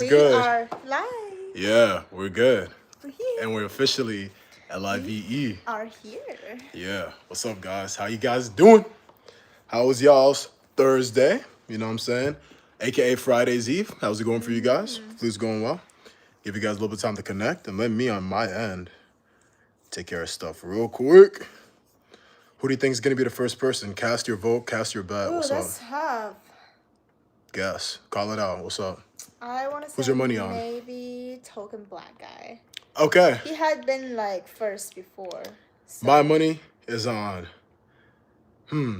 We Good. are live. Yeah, we're good. We're here. And we're officially LIVE. We are here. Yeah. What's up, guys? How you guys doing? How was y'all's Thursday? You know what I'm saying? AKA Friday's Eve. How's it going for you guys? Hopefully it's going well. Give you guys a little bit of time to connect and let me on my end take care of stuff real quick. Who do you think is going to be the first person? Cast your vote, cast your bet. Ooh, What's up? that's tough. Guess. Call it out. What's up? I want to say Who's your money on? maybe token black guy. Okay. He had been like first before. So. My money is on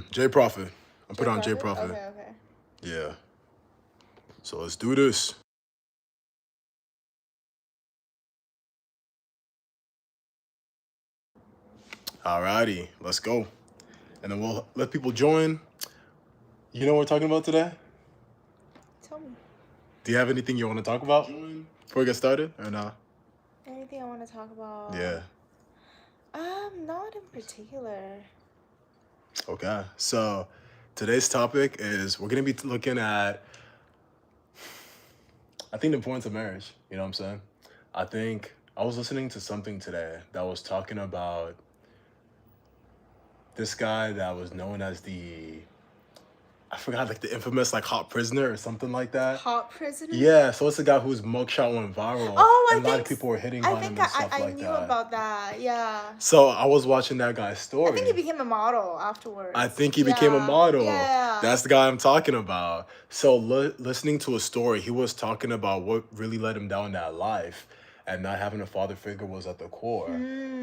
J Profit. I'm put on J Profit? Profit. Okay. Yeah. So let's do this. Alrighty, let's go. And then we'll let people join. You know what we're talking about today? Tell me. Do you have anything you want to talk about before we get started or not? Anything I want to talk about? Yeah. Not in particular. Okay. So today's topic is we're gonna be looking at I think the importance of marriage. You know what I'm saying? I think I was listening to something today that was talking about this guy that was known as I forgot, like the infamous like hot prisoner or something like that. Hot prisoner? Yeah, so it's the guy whose mugshot went viral. Oh, and a lot of people were hitting on him and stuff like that. I knew about that. Yeah. So I was watching that guy's story. I think he became a model afterwards. I think he became a model. Yeah. That's the guy I'm talking about. So listening to a story, he was talking about what really led him down that life. And not having a father figure was at the core.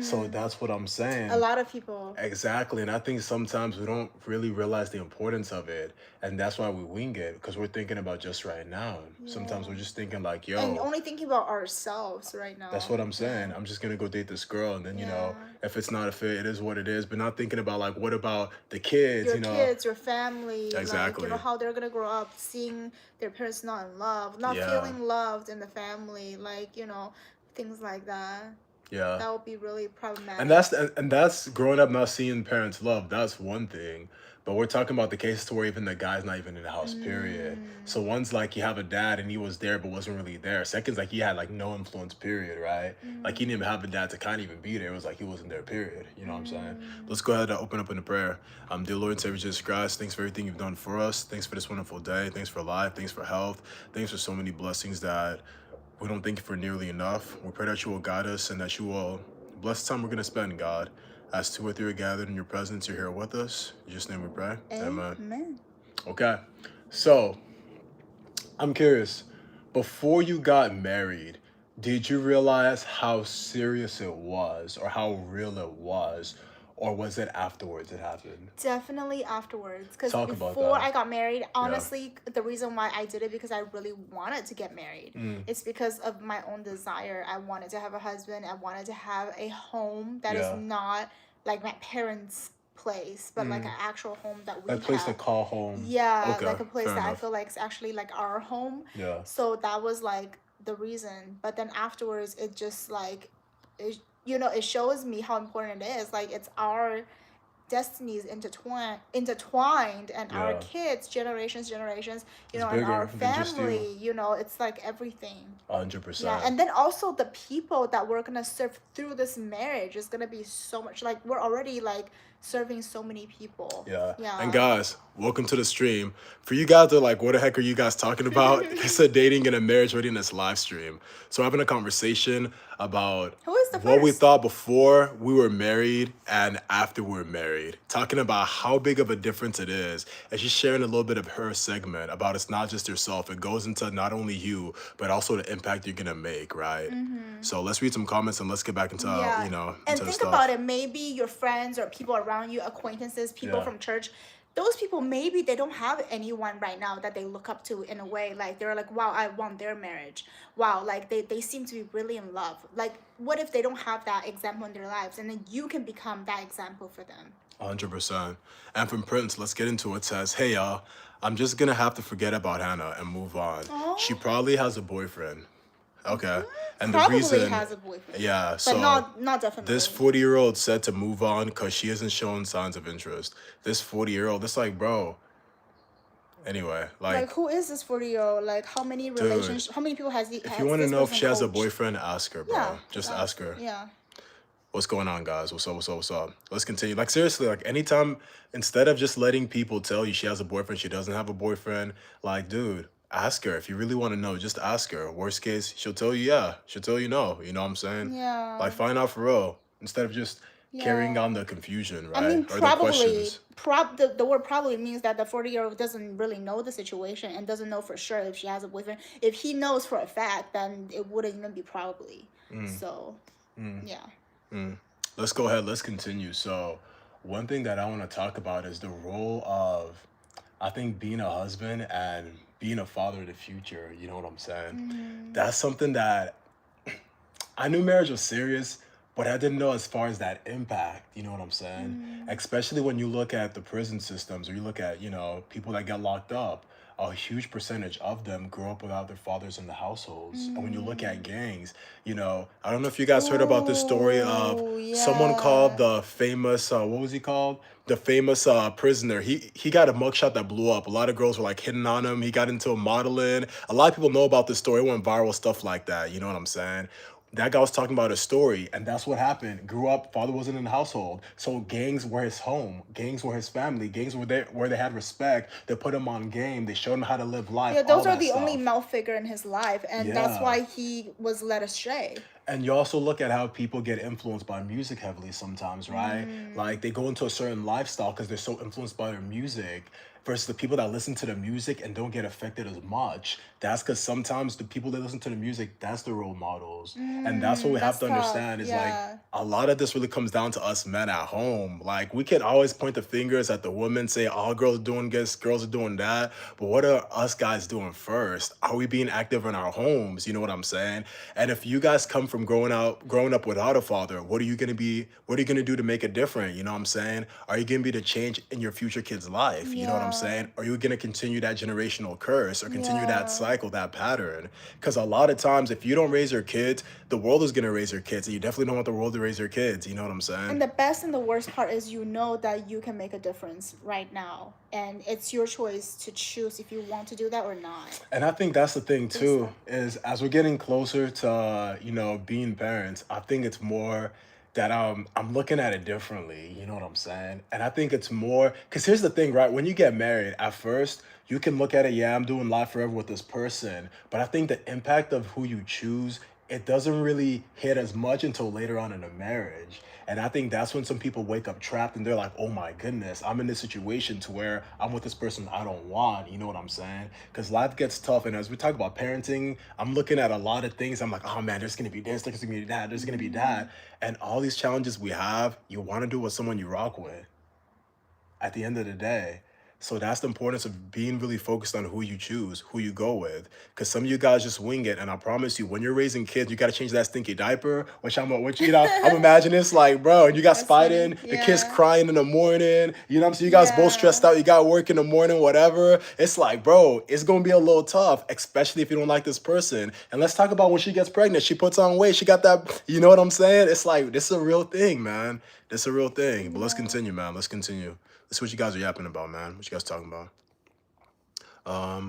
So that's what I'm saying. A lot of people. Exactly. And I think sometimes we don't really realize the importance of it. And that's why we wing it, because we're thinking about just right now. Yeah. Sometimes we're just thinking like, yo. And only thinking about ourselves right now. That's what I'm saying. I'm just going to go date this girl. And then, you know, if it's not a fit, it is what it is. But not thinking about like, what about the kids, your kids, your family. Exactly. Like, you know, how they're going to grow up seeing their parents not in love, not feeling loved in the family. Like, you know, things like that. Yeah. That would be really problematic. And that's growing up not seeing parents love. That's one thing. But we're talking about the cases where even the guy's not even in the house, period. So one's like you have a dad and he was there but wasn't really there. Second's like he had like no influence, period, right? Like he didn't even have a dad to kind of even be there. It was like he wasn't there, period. You know what I'm saying? Let's go ahead and open up in a prayer. Dear Lord and Savior Jesus Christ, thanks for everything you've done for us. Thanks for this wonderful day. Thanks for life. Thanks for health. Thanks for so many blessings that we don't thank you for nearly enough. We pray that you will guide us and that you will bless the time we're going to spend, God. As two or three are gathered in your presence, you're here with us. In Jesus' name we pray. Amen. Okay. So, I'm curious. Before you got married, did you realize how serious it was or how real it was? Or was it afterwards it happened? Definitely afterwards. Because before I got married, honestly, the reason why I did it because I really wanted to get married. It's because of my own desire. I wanted to have a husband. I wanted to have a home that is not like my parents' place, but like an actual home that we have. A place to call home. Yeah, okay, like a place that I feel like is actually like our home. Yeah. So that was like the reason. But then afterwards, it just like... you know, it shows me how important it is. Like, it's our destinies intertwined, and our kids, generations, you know, and our family, you know, it's like everything. 100%. Yeah, and then also the people that we're gonna serve through this marriage is gonna be so much. Like, we're already like serving so many people. Yeah. And guys, welcome to the stream. For you guys that are like, what the heck are you guys talking about? It's a dating and a marriage readiness live stream. So we're having a conversation about what we thought before we were married and after we were married. Talking about how big of a difference it is. And she's sharing a little bit of her segment about it's not just yourself. It goes into not only you, but also the impact you're going to make, right? So let's read some comments and let's get back into, you know, and think about it. Maybe your friends or people around you, acquaintances, people from church, those people, maybe they don't have anyone right now that they look up to in a way. Like, they're like, wow, I want their marriage. Wow, like they seem to be really in love. Like, what if they don't have that example in their lives? And then you can become that example for them. 100%. And from Prince, let's get into it. Says, hey, y'all, I'm just going to have to forget about Hannah and move on. She probably has a boyfriend. Okay. And probably the reason has a boyfriend. Yeah, but so not definitely. This 40-year-old said to move on because she isn't showing signs of interest. This 40-year-old, it's like, bro, Anyway, Like, who is this 40-year-old? Like, how many dude, relationships? How many people has if you has want to this know if person she has a coached? boyfriend, ask her, Yeah, bro. Just ask ask. her. Yeah. What's going on, guys? What's up? What's up? What's up? Let's continue. Like, seriously, like, anytime, instead of just letting people tell you she has a boyfriend, she doesn't have a boyfriend, like, dude, ask her. If you really want to know, just ask her. Worst case, she'll tell you yeah. She'll tell you no. You know what I'm saying? Yeah. Like, find out for real. Instead of just carrying Yeah. on the confusion, I right? mean, Or the probably, questions. the word probably means that the 40-year-old doesn't really know the situation and doesn't know for sure if she has a boyfriend. If he knows for a fact, then it wouldn't even be probably. So, yeah. Let's go ahead. Let's continue. So, one thing that I want to talk about is the role of, I think, being a husband and being a father of the future. You know what I'm saying? That's something that I knew marriage was serious, but I didn't know as far as that impact. You know what I'm saying? Especially when you look at the prison systems or you look at, people that get locked up. A huge percentage of them grow up without their fathers in the households. And when you look at gangs, I don't know if you guys heard about this story of Oh, someone called yeah. the famous, what was he called? The famous prisoner. He got a mugshot that blew up. A lot of girls were like hitting on him. He got into modeling. A lot of people know about this story. It went viral, stuff like that. You know what I'm saying? That guy was talking about a story, and that's what happened. Grew up, father wasn't in the household, so gangs were his home, gangs were his family, gangs were there where they had respect. They put him on game, they showed him how to live life, Yeah, all those are that the only stuff. male figure in his life, and that's Yeah. why he was led astray. And you also look at how people get influenced by music heavily sometimes, right? Like they go into a certain lifestyle because they're so influenced by their music versus the people that listen to the music and don't get affected as much. That's because sometimes the people that listen to the music, that's the role models. And that's what we have That's to tough. understand is like Yeah. a lot of this really comes down to us men at home. Like we can always point the fingers at the women, say all girls are doing this, girls are doing that. But what are us guys doing first? Are we being active in our homes? You know what I'm saying? And if you guys come from growing up without a father, what are you gonna do to make it different? You know what I'm saying? Are you gonna be the change in your future kid's life? You know what I'm Yeah. saying? Are you gonna continue that generational curse or continue that Yeah. cycle, that pattern? Because a lot of times if you don't raise your kids, the world is gonna raise your kids. And you definitely don't want the world to raise your kids. You know what I'm saying? And the best and the worst part is you know that you can make a difference right now. And it's your choice to choose if you want to do that or not. And I think that's the thing too, So, is as we're getting closer to being parents, I think it's more that I'm looking at it differently. You know what I'm saying? And I think it's more because here's the thing, right? When you get married, at first you can look at it, yeah, I'm doing life forever with this person, but I think the impact of who you choose, it doesn't really hit as much until later on in a marriage. And I think that's when some people wake up trapped and they're like, oh my goodness, I'm in this situation to where I'm with this person I don't want. You know what I'm saying? Because life gets tough. And as we talk about parenting, I'm looking at a lot of things. I'm like, oh man, there's going to be this, there's going to be that, there's going to be that. And all these challenges we have, you want to do with someone you rock with at the end of the day. So that's the importance of being really focused on who you choose, who you go with. Because some of you guys just wing it. And I promise you, when you're raising kids, you got to change that stinky diaper, I'm imagining it's like, bro, and you guys that's funny. fighting, the kids Yeah. crying in the morning, you know what I'm saying? You guys both stressed Yeah. out, you got work in the morning, whatever. It's like, bro, it's going to be a little tough, especially if you don't like this person. And let's talk about when she gets pregnant, she puts on weight, she got that, you know what I'm saying? It's like, this is a real thing, man. This is a real thing. But let's Yeah. continue, man. Let's continue. Let's see what you guys are yapping about, man. What you guys talking about?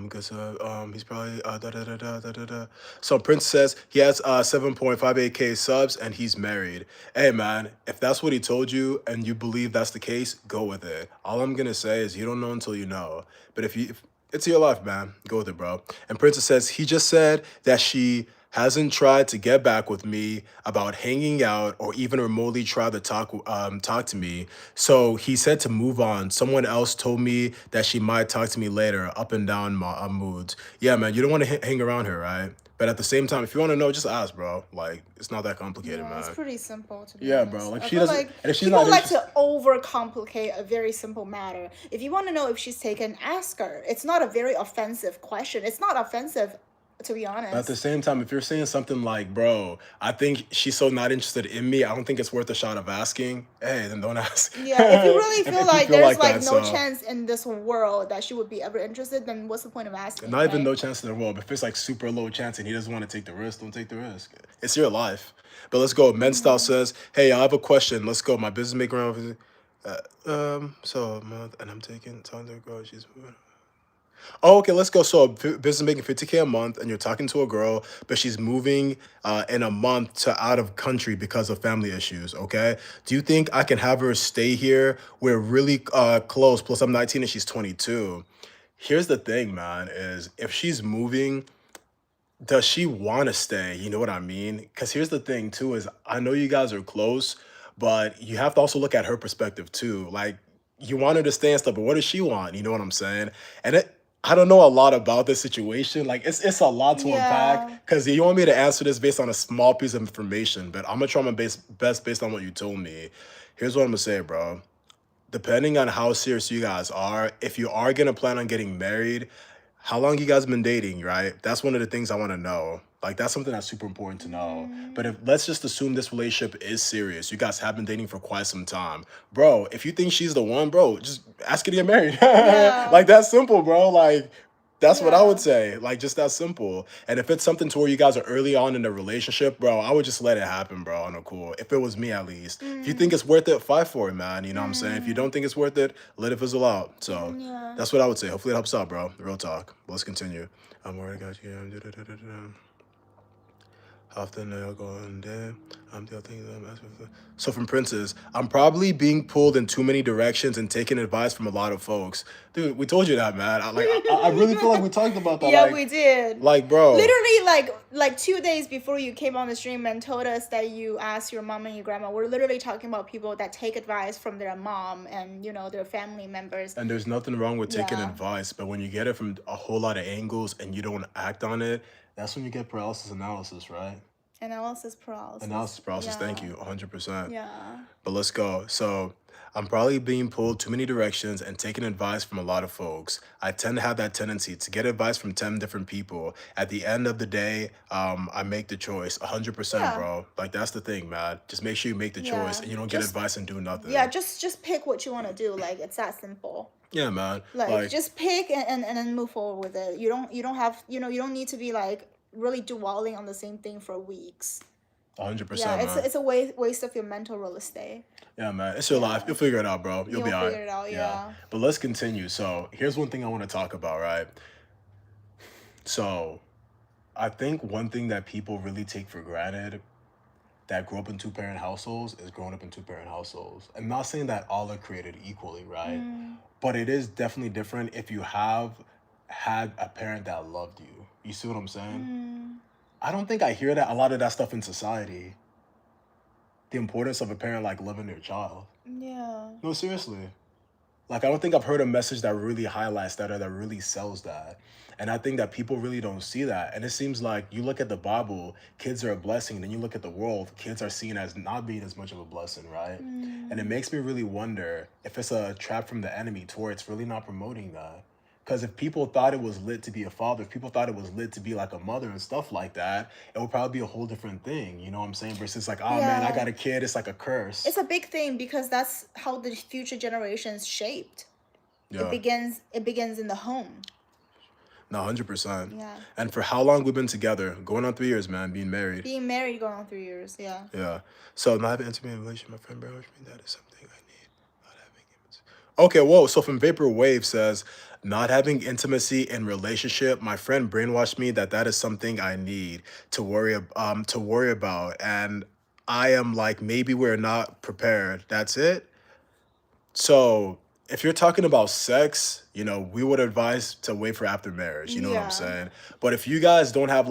Cause he's probably da, da, da, da, da, da, da. So Prince says he has 7.58K subs and he's married. Hey man, if that's what he told you and you believe that's the case, go with it. All I'm gonna say is you don't know until you know. But if it's your life, man, go with it, bro. And Princess says he just said that she hasn't tried to get back with me about hanging out or even remotely try to talk to me. So he said to move on. Someone else told me that she might talk to me later, up and down my moods. Yeah, man, you don't want to hang around her, right? But at the same time, if you want to know, just ask, bro. Like, it's not that complicated, Yeah, it's man. pretty simple to be Yeah, honest. bro. Like, I she feel doesn't, like and if she's people not like interested, to overcomplicate a very simple matter. If you want to know if she's taken, ask her. It's not a very offensive question. It's not offensive, to be but at the honest. same time, if you're saying something like, bro, I think she's so not interested in me, I don't think it's worth a shot of asking. Hey, then don't ask. Yeah, if you really feel if you like feel there's like like that, no so. chance in this world that she would be ever interested, then what's the point of asking, Not even right? no chance in the world. But if it's like super low chance and he doesn't want to take the risk, don't take the risk. It's your life. But let's go. Men Style says, hey, I have a question. Let's go. My business maker. So a month and I'm taking time to grow. She's moving. Oh, okay, let's go. So, business making 50K a month, and you're talking to a girl, but she's moving in a month to out of country because of family issues. Okay, do you think I can have her stay here? We're really close. Plus, I'm 19 and she's 22. Here's the thing, man: is if she's moving, does she want to stay? You know what I mean? Because here's the thing too: is I know you guys are close, but you have to also look at her perspective too. Like you want her to stay and stuff, but what does she want? You know what I'm saying? And I don't know a lot about this situation. Like it's a lot to unpack. Yeah. Because you want me to answer this based on a small piece of information, but I'm gonna try my best based on what you told me. Here's what I'm gonna say, bro. Depending on how serious you guys are, if you are gonna plan on getting married, how long you guys been dating, right? That's one of the things I want to know. Like that's something that's super important to know. But if let's just assume this relationship is serious, you guys have been dating for quite some time, bro. If you think she's the one, bro, just ask her to get married. Yeah. Like that's simple, bro. Like that's what I would Yeah. say. Like just that simple. And if it's something to where you guys are early on in the relationship, bro, I would just let it happen, bro. On a cool. If it was me at least. If you think it's worth it, fight for it, man. You know what I'm saying? If you don't think it's worth it, let it fizzle out. So Yeah. that's what I would say. Hopefully it helps out, bro. Real talk. Let's continue. I'm worried I got you. Often they'll go on there. They'll think that I'm asking for. So from Princess, I'm probably being pulled in too many directions and taking advice from a lot of folks. Dude, we told you that, man. I really feel like we talked about that. Yeah, like, we did. Like, bro. Literally, like 2 days before you came on the stream and told us that you asked your mom and your grandma, we're literally talking about people that take advice from their mom and their family members. And there's nothing wrong with taking Yeah. advice, but when you get it from a whole lot of angles and you don't act on it, that's when you get paralysis analysis, right? Analysis paralysis. Analysis paralysis, Yeah. thank you, 100%. Yeah. But let's go. So I'm probably being pulled too many directions and taking advice from a lot of folks. I tend to have that tendency to get advice from 10 different people. At the end of the day, I make the choice 100%, Yeah. bro. Like that's the thing, man. Just make sure you make the Yeah. choice and you don't get Just- advice and do nothing. Yeah, just pick what you want to do. Like it's that simple. Yeah, man. Like just pick and then move forward with it. You don't have you don't need to be like really dwelling on the same thing for weeks. 100%. Yeah, man. it's a waste of your mental real estate. Yeah, man. It's your life. You'll figure it out, bro. You'll be all right. Figure it out, yeah. But let's continue. So here's one thing I want to talk about, right? So I think one thing that people really take for granted that grew up in two-parent households is growing up in two-parent households. I'm not saying that all are created equally, right? But it is definitely different if you have had a parent that loved you. You see what I'm saying? I don't think I hear that a lot of that stuff in society. The importance of a parent like loving their child. Yeah. No, seriously. Like I don't think I've heard a message that really highlights that or that really sells that. And I think that people really don't see that. And it seems like you look at the Bible, kids are a blessing. Then you look at the world, kids are seen as not being as much of a blessing, right? And it makes me really wonder if it's a trap from the enemy to where it's really not promoting that. Because if people thought it was lit to be a father, if people thought it was lit to be like a mother and stuff like that, it would probably be a whole different thing. You know what I'm saying? Versus like, oh man, I got a kid. It's like a curse. It's a big thing because that's how the future generations shaped. Yeah. It begins in the home. No, 100%. Yeah. And for how long we've been together? Going on 3 years, man. Being married. Being married going on 3 years, yeah. Yeah. So not having intimate relationship, my friend Barry, that is something I need. Not having intimacy. Okay, whoa. So from Vapor Wave says, not having intimacy in relationship, my friend brainwashed me that is something I need to worry about. And I am like, maybe we're not prepared. That's it. So if you're talking about sex, we would advise to wait for after marriage. You know what I'm saying? But if you guys don't have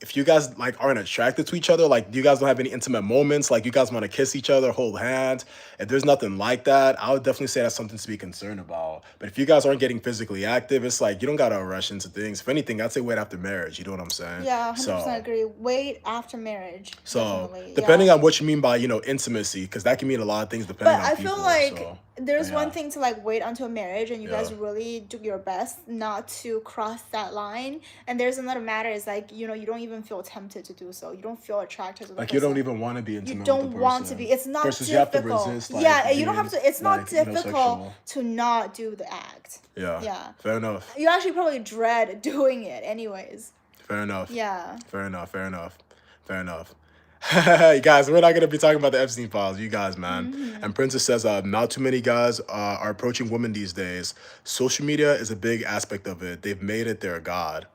if you guys aren't attracted to each other, you guys don't have any intimate moments, you guys want to kiss each other, hold hands, if there's nothing like that, I would definitely say that's something to be concerned about. But if you guys aren't getting physically active, it's you don't gotta rush into things. If anything, I'd say wait after marriage. You know what I'm saying? Yeah, 100% agree. Wait after marriage. So definitely. Depending on what you mean by intimacy, because that can mean a lot of things depending on people. But I feel there's one thing to wait until marriage and you guys really do your best not to cross that line, and there's another matter is you don't even feel tempted to do so. You don't feel attracted to the person. You don't even want to be intimate. You don't with the want to be. It's not versus difficult. You have to resist, you don't have to. It's not difficult to not do the act. Yeah. Fair enough. You actually probably dread doing it anyways. Fair enough. Yeah. Fair enough. You guys, we're not gonna be talking about the Epstein files, you guys, man. Mm-hmm. And Princess says, not too many guys are approaching women these days. Social media is a big aspect of it. They've made it their god.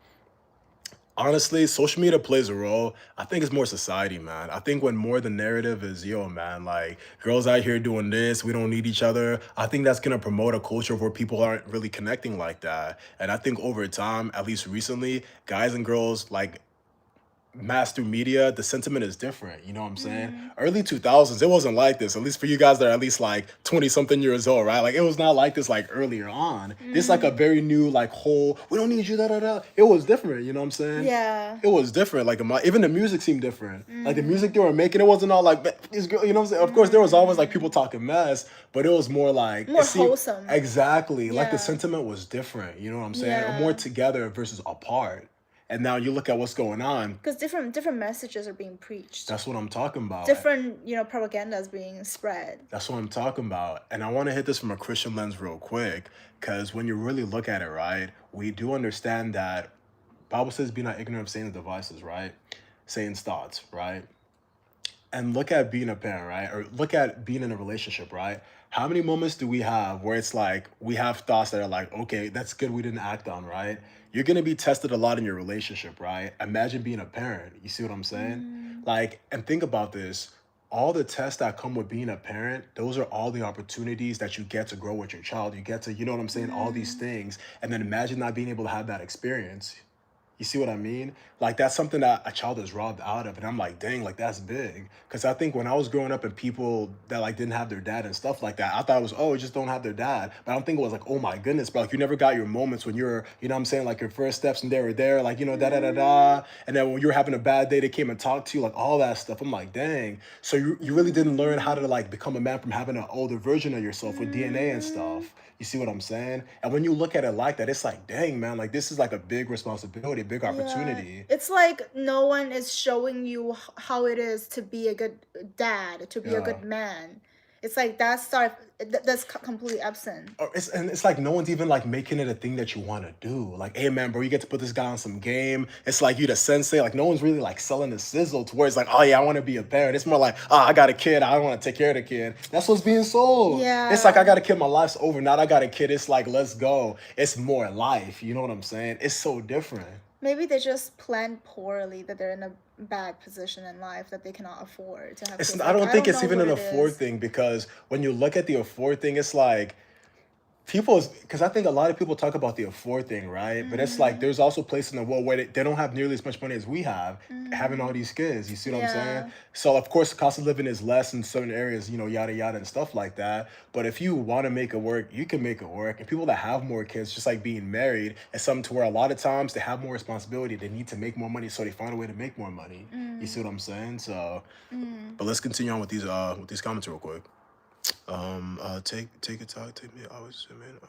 Honestly, social media plays a role. I think it's more society, man. I think when more the narrative is, yo, man, like girls out here doing this, we don't need each other. I think that's gonna promote a culture where people aren't really connecting like that. And I think over time, at least recently, guys and girls like mass through media, the sentiment is different. You know what I'm saying? Early 2000s, it wasn't like this. At least for you guys that are at least like 20 something years old, right? Like it was not like this like earlier on. This like a very new like whole. We don't need you. Da da da. It was different. You know what I'm saying? Yeah. It was different. Like even the music seemed different. Like the music they were making, it wasn't all like these girls. You know what I'm saying? Of course, there was always like people talking mess, but it was more like More it seemed- wholesome. Exactly. Like the Yeah. sentiment was different. You know what I'm saying? Yeah. More together versus apart. And now you look at what's going on. Because different messages are being preached. That's what I'm talking about. Different, propaganda is being spread. That's what I'm talking about. And I want to hit this from a Christian lens real quick, because when you really look at it, right, we do understand that Bible says be not ignorant of Satan's devices, right? Satan's thoughts, right? And look at being a parent, right? Or look at being in a relationship, right? How many moments do we have where it's like we have thoughts that are like, okay, that's good, we didn't act on, right? You're going to be tested a lot in your relationship, right? Imagine being a parent. You see what I'm saying? Like, and think about this. All the tests that come with being a parent, those are all the opportunities that you get to grow with your child. You get to, you know what I'm saying? All these things. And then imagine not being able to have that experience. You see what I mean? Like that's something that a child is robbed out of. And I'm like, dang, like that's big. Because I think when I was growing up and people that like didn't have their dad and stuff like that, I thought it was, oh, just don't have their dad. But I don't think it was like, oh my goodness, bro. Like you never got your moments when you're, you know what I'm saying? Like your first steps and they were there, like, you know, da da da da. And then when you were having a bad day, they came and talked to you, like all that stuff. I'm like, dang. So you really didn't learn how to like become a man from having an older version of yourself with DNA and stuff. You see what I'm saying? And when you look at it like that, it's like, dang, man, like this is like a big responsibility, a big opportunity. It's like no one is showing you how it is to be a good dad, to be a good man. It's like that's completely absent. It's like no one's even like making it a thing that you want to do. Like, hey man, bro, you get to put this guy on some game. It's like you the sensei. Like no one's really like selling the sizzle to where it's like, oh yeah, I want to be a parent. It's more like, oh, I got a kid. I want to take care of the kid. That's what's being sold. Yeah. It's like I got a kid. My life's over. Not I got a kid. It's like let's go. It's more life. You know what I'm saying? It's so different. Maybe they just planned poorly, that they're in a bad position in life that they cannot afford to have kids. I don't think it's even an afford thing, because when you look at the afford thing, it's like because I think a lot of people talk about the afford thing, right? But it's like there's also places in the world where they don't have nearly as much money as we have, having all these kids. You see what I'm saying? So of course the cost of living is less in certain areas, you know, yada yada and stuff like that. But if you want to make it work, you can make it work. And people that have more kids, just like being married, is something to where a lot of times they have more responsibility. They need to make more money, so they find a way to make more money. You see what I'm saying? So, but let's continue on with these comments real quick. Take a talk, take me. I was man.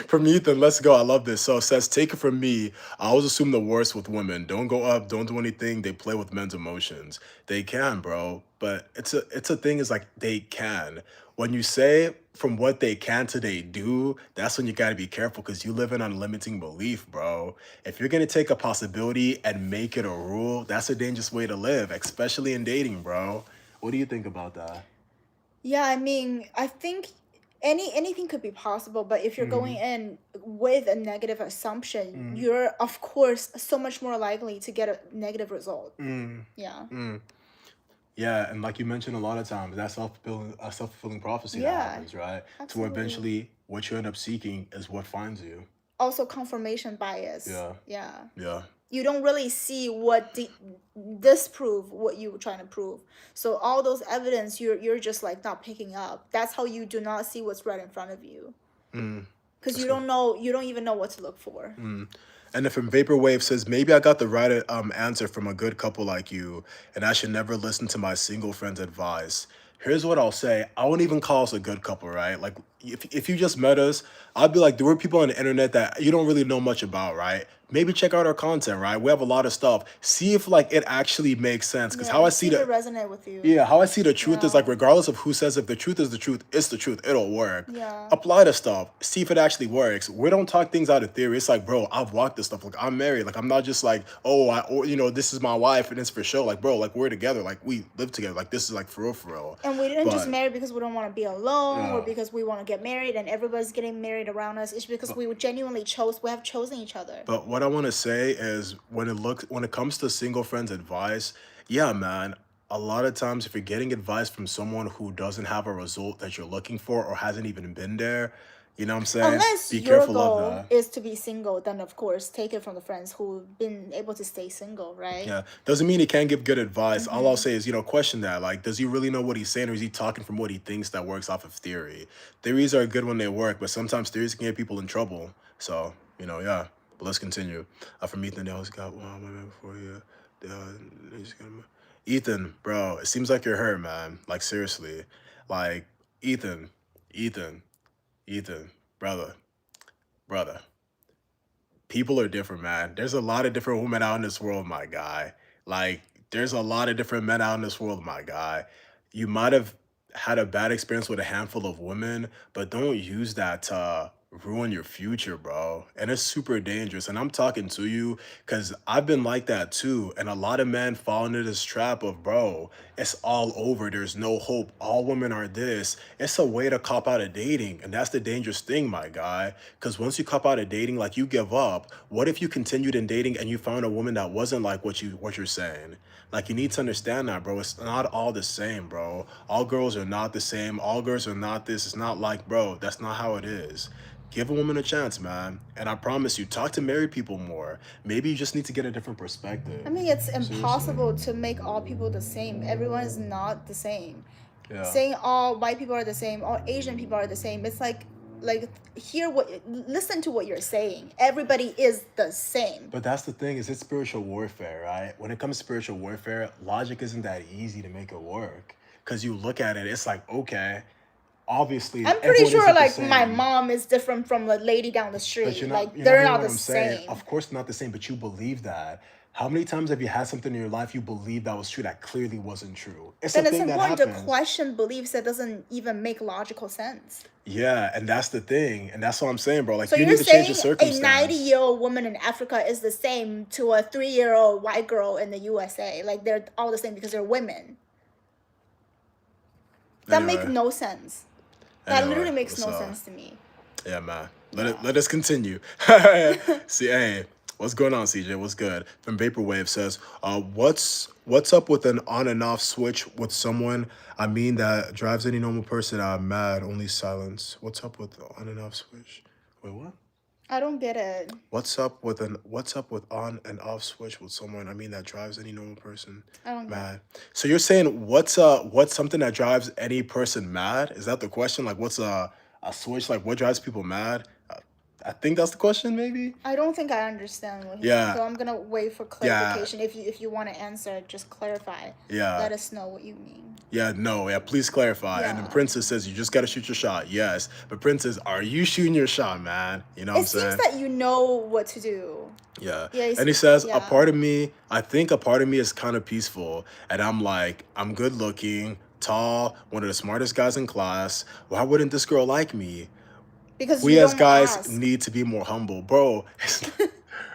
From Ethan, let's go. I love this. So it says, take it from me. I always assume the worst with women. Don't go up. Don't do anything. They play with men's emotions. They can, bro. But it's a thing. Is like they can. When you say from what they can to they do, that's when you gotta be careful, because you live in on limiting belief, bro. If you're gonna take a possibility and make it a rule, that's a dangerous way to live, especially in dating, bro. What do you think about that? Yeah, I mean, I think anything could be possible, but if you're going in with a negative assumption, you're of course so much more likely to get a negative result. Yeah. Yeah, and like you mentioned, a lot of times that self-fulfilling prophecy that happens, right? Absolutely. To where eventually what you end up seeking is what finds you. Also confirmation bias. Yeah. You don't really see what disprove what you were trying to prove. So all those evidence you're just like not picking up. That's how you do not see what's right in front of you. Because you don't even know what to look for. And then from Vaporwave says, maybe I got the right answer from a good couple like you, and I should never listen to my single friend's advice. Here's what I'll say. I wouldn't even call us a good couple, right? Like, if you just met us, I'd be like, there were people on the internet that you don't really know much about, right? Maybe check out our content, right? We have a lot of stuff. See if like it actually makes sense. Because how Yeah, I see see if it the resonate with you. yeah, how I see the truth is Yeah. like regardless of who says if the truth is the truth, it's the truth. It'll work. Yeah. Apply the stuff. See if it actually works. We don't talk things out of theory. It's like, bro, I've walked this stuff. Like I'm married. Like I'm not just like, oh, or this is my wife and it's for sure. Like, bro, like we're together. Like we live together. Like this is like for real, for real. And we didn't just But marry because we don't want to be alone or yeah. because we want to get married and everybody's getting married around us. It's because we genuinely we have chosen each other. But what I want to say is when it comes to single friends advice, yeah, man, a lot of times if you're getting advice from someone who doesn't have a result that you're looking for or hasn't even been there, you know what I'm saying? Unless Be your careful of goal that. is to be single, then of course take it from the friends who've been able to stay single, right? Yeah, doesn't mean he can't give good advice. All I'll say is, question that. Like, does he really know what he's saying, or is he talking from what he thinks that works off of theory? Theories are good when they work, but sometimes theories can get people in trouble. So, yeah. But let's continue. From Ethan, they always got one women before you. Ethan, bro, it seems like you're hurt, man. Like, seriously. Like, Ethan, Ethan, Ethan, brother. People are different, man. There's a lot of different women out in this world, my guy. Like, there's a lot of different men out in this world, my guy. You might have had a bad experience with a handful of women, but don't use that to ruin your future, bro. And it's super dangerous. And I'm talking to you because I've been like that too. And a lot of men fall into this trap of, bro, it's all over. There's no hope. All women are this. It's a way to cop out of dating. And that's the dangerous thing, my guy. Because once you cop out of dating, like you give up. What if you continued in dating and you found a woman that wasn't like what you're saying? Like, you need to understand that, bro. It's not all the same, bro. All girls are not the same. All girls are not this. It's not like, bro, that's not how it is. Give a woman a chance, man. And I promise you, talk to married people more. Maybe you just need to get a different perspective. I mean, it's impossible to make all people the same. Everyone is not the same. Yeah. Saying all white people are the same, all Asian people are the same, it's like listen to what you're saying. Everybody is the same. But that's the thing, is it's spiritual warfare, right? When it comes to spiritual warfare, logic isn't that easy to make it work. Because you look at it, it's like, okay, obviously I'm pretty everyone sure isn't the like same. my mom is different from the lady down the But street. you're Like not they're hearing not what the I'm saying. same. Of course not the same, but you believe that. How many times have you had something in your life you believe that was true that clearly wasn't true? It's Then a it's thing that important to happens. question beliefs that doesn't even make logical sense. Yeah, and that's the thing. And that's what I'm saying, bro. Like, So you you're need to change the saying a circumstance. 90-year-old woman in Africa is the same to a 3-year-old white girl in the USA? Like they're all the same because they're women. That Anyway. makes no sense. That literally makes no sense to me. Yeah, man. Let us continue. See, hey, what's going on, CJ? What's good? From Vaporwave says, what's up with an on and off switch with someone? I mean that drives any normal person mad. Only silence. What's up with the on and off switch? Wait, what? I don't get it. What's up with on and off switch with someone? I mean that drives any normal person I don't get it. mad. So you're saying what's something that drives any person mad? Is that the question? Like what's a switch? Like what drives people mad? I think that's the question, maybe. I don't think I understand what he's Yeah. saying. So I'm gonna wait for clarification. If you want to answer, just clarify. Yeah. Let us know what you mean. Yeah, no, yeah, please clarify. And then Yeah. Princess says you just gotta shoot your shot. Yes. But Princess, are you shooting your shot, man? You know what I'm It saying? seems that you know what to do. Yeah. Yeah, And he says, yeah. I think a part of me is kind of peaceful. And I'm like, I'm good looking, tall, one of the smartest guys in class. Why wouldn't this girl like me? Because We you as don't guys ask. need to be more humble. Bro,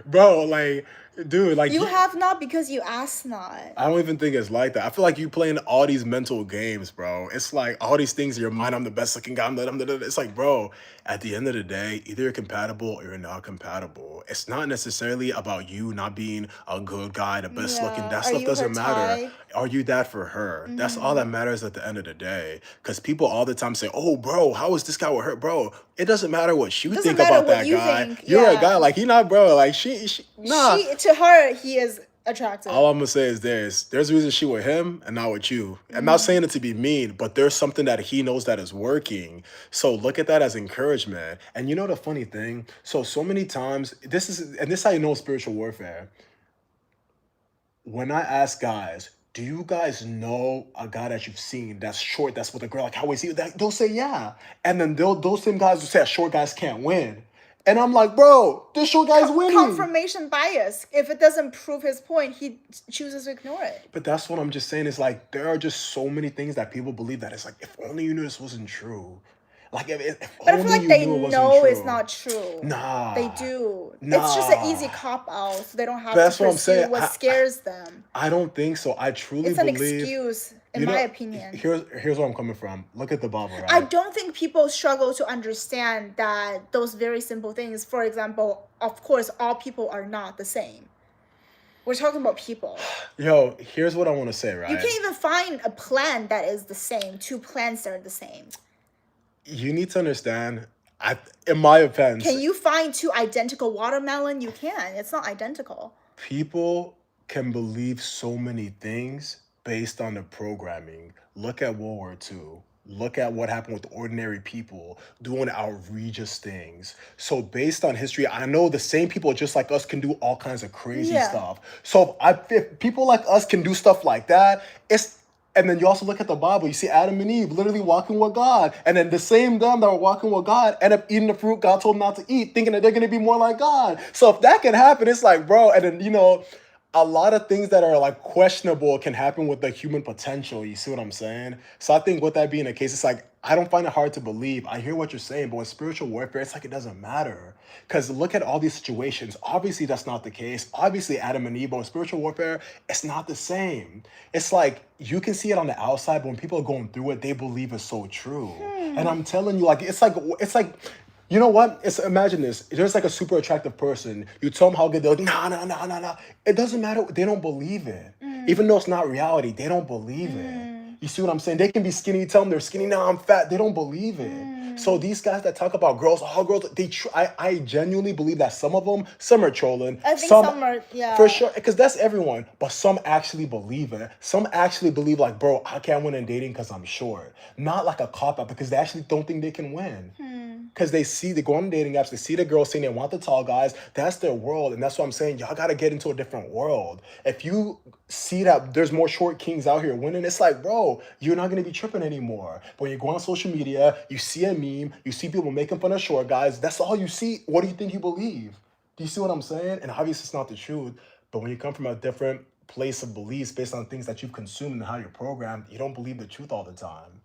bro, like, dude, like You have not because you ask not. I don't even think it's like that. I feel like you playing all these mental games, bro. It's like all these things in your mind. I'm the best looking guy. It's like, bro, at the end of the day, either you're compatible or you're not compatible. It's not necessarily about you not being a good guy, the best looking. Yeah. That Are stuff you doesn't her matter. type? Are you that for her? That's all that matters at the end of the day. Because people all the time say, oh, bro, how is this guy with her? Bro, it doesn't matter what you Doesn't think matter about what that you guy. think, You're a yeah. guy. Like, he not, bro. Like, nah. To her, he is attractive. All I'm gonna say is there's a reason she with him and not with you. I'm not saying it to be mean, but there's something that he knows that is working. So look at that as encouragement. And you know the funny thing? So many times, this is how you know spiritual warfare. When I ask guys, do you guys know a guy that you've seen that's short, that's with a girl, like how we see that? They'll say, yeah. And then those same guys will say short guys can't win. And I'm like, bro, this short guy's winning. Confirmation bias. If it doesn't prove his point, he chooses to ignore it. But that's what I'm just saying. Is like, there are just so many things that people believe that it's like, if only you knew this wasn't true. Like, if but I feel like they know it's not true. Nah. They do. Nah. It's just an easy cop-out. So they don't have that's to what I'm saying. what scares them. I don't think so. I truly believe... It's an excuse, in my opinion. Here's where I'm coming from. Look at the Bible, right? I don't think people struggle to understand that those very simple things. For example, of course, all people are not the same. We're talking about people. Yo, here's what I want to say, right? You can't even find a plant that is the same. Two plants that are the same. You need to understand, in my opinion... Can you find two identical watermelon? You can. It's not identical. People can believe so many things based on the programming. Look at World War II. Look at what happened with ordinary people doing outrageous things. So based on history, I know the same people just like us can do all kinds of crazy stuff. So if people like us can do stuff like that, and then you also look at the Bible, you see Adam and Eve literally walking with God. And then the same them that were walking with God end up eating the fruit God told them not to eat, thinking that they're going to be more like God. So if that can happen, it's like, bro, and then, a lot of things that are like questionable can happen with the human potential. You see what I'm saying? So I think with that being the case, it's like, I don't find it hard to believe. I hear what you're saying, but with spiritual warfare, it's like it doesn't matter. Because look at all these situations. Obviously, that's not the case. Obviously, Adam and Eve, but with spiritual warfare, it's not the same. It's like, you can see it on the outside, but when people are going through it, they believe it's so true. And I'm telling you, like, it's like, you know what? Imagine this. There's like a super attractive person. You tell them how good, they're like, nah. It doesn't matter. They don't believe it. Even though it's not reality, they don't believe it. You see what I'm saying? They can be skinny. You tell them they're skinny. Nah, I'm fat. They don't believe it. So these guys that talk about girls, all girls, I genuinely believe that some of them, some are trolling. I think some are, yeah. For sure, because that's everyone. But some actually believe it. Some actually believe like, bro, I can't win in dating because I'm short. Not like a cop-out, because they actually don't think they can win. Because they go on dating apps, they see the girls saying they want the tall guys. That's their world. And that's what I'm saying. Y'all got to get into a different world. If you see that there's more short kings out here winning, it's like, bro, you're not going to be tripping anymore. But when you go on social media, you see a meme, you see people making fun of short guys. That's all you see. What do you think you believe? Do you see what I'm saying? And obviously it's not the truth. But when you come from a different place of beliefs based on things that you've consumed and how you're programmed, you don't believe the truth all the time.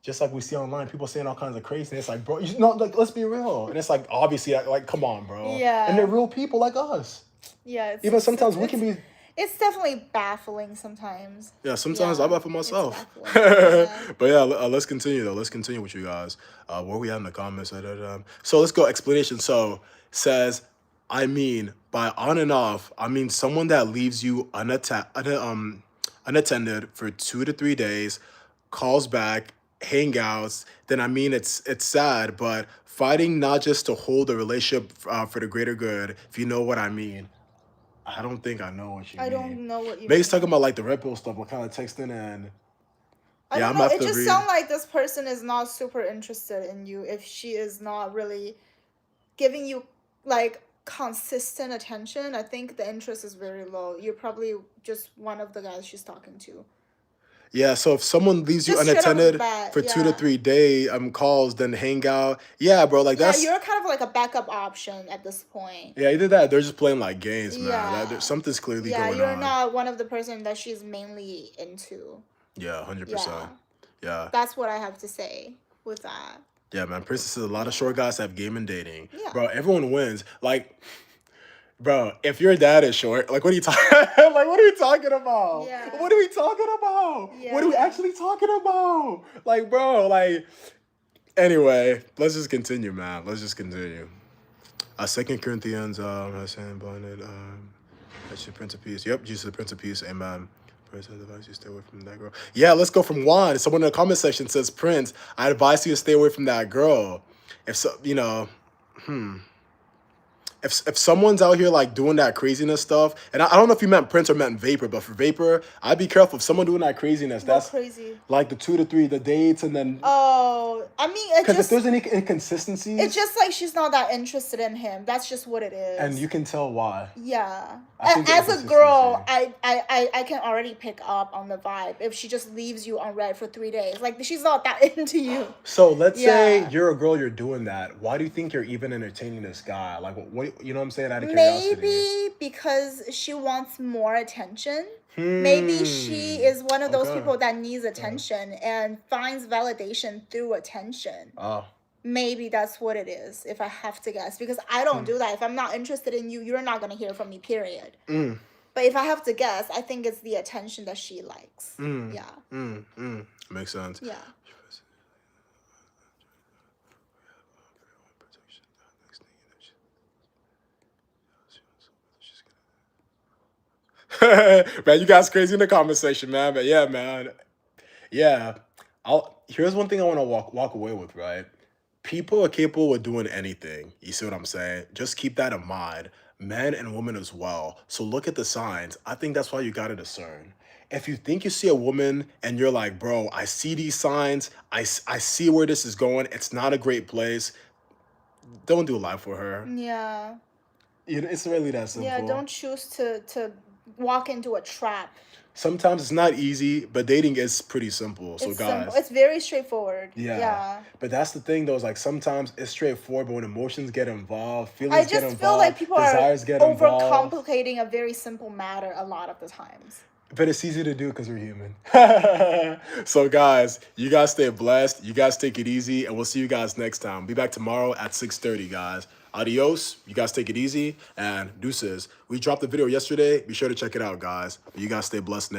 Just like we see online, people saying all kinds of craziness. Like, bro, like, let's be real. And it's like, obviously, like, come on, bro. Yeah. And they're real people like us. Yeah. Even sometimes we can be... It's definitely baffling sometimes. Yeah, sometimes I baffle myself. Yeah. But yeah, let's continue, though. Let's continue with you guys. Where we at in the comments? So let's go. Explanation. So says, I mean, by on and off, I mean someone that leaves you unattended for 2 to 3 days, calls back, hangouts, then I mean it's sad, but fighting not just to hold a relationship for the greater good, if you know what I mean. I don't think I know what you mean. I don't know what you Maybe mean. He's talking about like the Red Pill stuff, what kind of texting and... I don't know. It just sounds like this person is not super interested in you if she is not really giving you like consistent attention. I think the interest is very low. You're probably just one of the guys she's talking to. Yeah, so if someone leaves you unattended for 2 to 3 day calls, then hang out. Yeah, bro, like that's... Yeah, you're kind of like a backup option at this point. Yeah, either that, they're just playing like games, man. Yeah. Something's clearly going on. Yeah, you're not one of the person that she's mainly into. Yeah, 100%. Yeah. That's what I have to say with that. Yeah, man, Princess says a lot of short guys have game and dating. Yeah. Bro, everyone wins. Like... Bro, if your dad is short, like, what are you talking? Like, what are we talking about? Yeah. What are we talking about? Yeah. What are we actually talking about? Like, bro, like. Anyway, let's just continue, man. Let's just continue. 2 Corinthians, saying blinded, that's the Prince of Peace. Yep, Jesus, the Prince of Peace. Amen. Prince, I advise you to stay away from that girl. Yeah, let's go from Juan. Someone in the comment section says, Prince, I advise you to stay away from that girl. If so, if someone's out here like doing that craziness stuff, and I don't know if you meant Prince or meant Vapor, but for Vapor, I'd be careful. If someone doing that craziness, What that's crazy? like the 2 to 3, the dates, and then Oh, I mean, it because if just there's any inconsistencies, it's just like she's not that interested in him. That's just what it is. and you can tell why. Yeah. I think the As a girl, inconsistency. I can already pick up on the vibe if she just leaves you unread for 3 days. Like she's not that into you. So let's say Yeah. you're a girl, you're doing that. Why do you think you're even entertaining this guy? Like, what you know what I'm saying? Out of curiosity. Maybe because she wants more attention. Maybe she is one of those Okay. people that needs attention and finds validation through attention. Oh. Maybe that's what it is, if I have to guess. Because I don't do that. If I'm not interested in you, you're not going to hear from me, period. But if I have to guess, I think it's the attention that she likes. Yeah. Makes sense. Yeah. Man, you guys crazy in the conversation, man. But yeah, man. Yeah. Here's one thing I want to walk away with, right? People are capable of doing anything. You see what I'm saying? Just keep that in mind. Men and women as well. So look at the signs. I think that's why you gotta discern. If you think you see a woman and you're like, bro, I see these signs, I see where this is going, it's not a great place, don't do life for her. Yeah. It's really that simple. Yeah, don't choose to walk into a trap. Sometimes it's not easy, but dating is pretty simple. So It's guys, simple. It's very straightforward. yeah. But that's the thing, though. Is like sometimes it's straightforward, but when emotions get involved, I feelings get just involved, feel like people are desires get involved. overcomplicating a very simple matter a lot of the times. But it's easy to do because we're human. So guys, you guys stay blessed. You guys take it easy, and we'll see you guys next time. Be back tomorrow at 6:30, guys. Adios. You guys take it easy, and deuces. We dropped the video yesterday. Be sure to check it out, guys. You guys stay blessed now.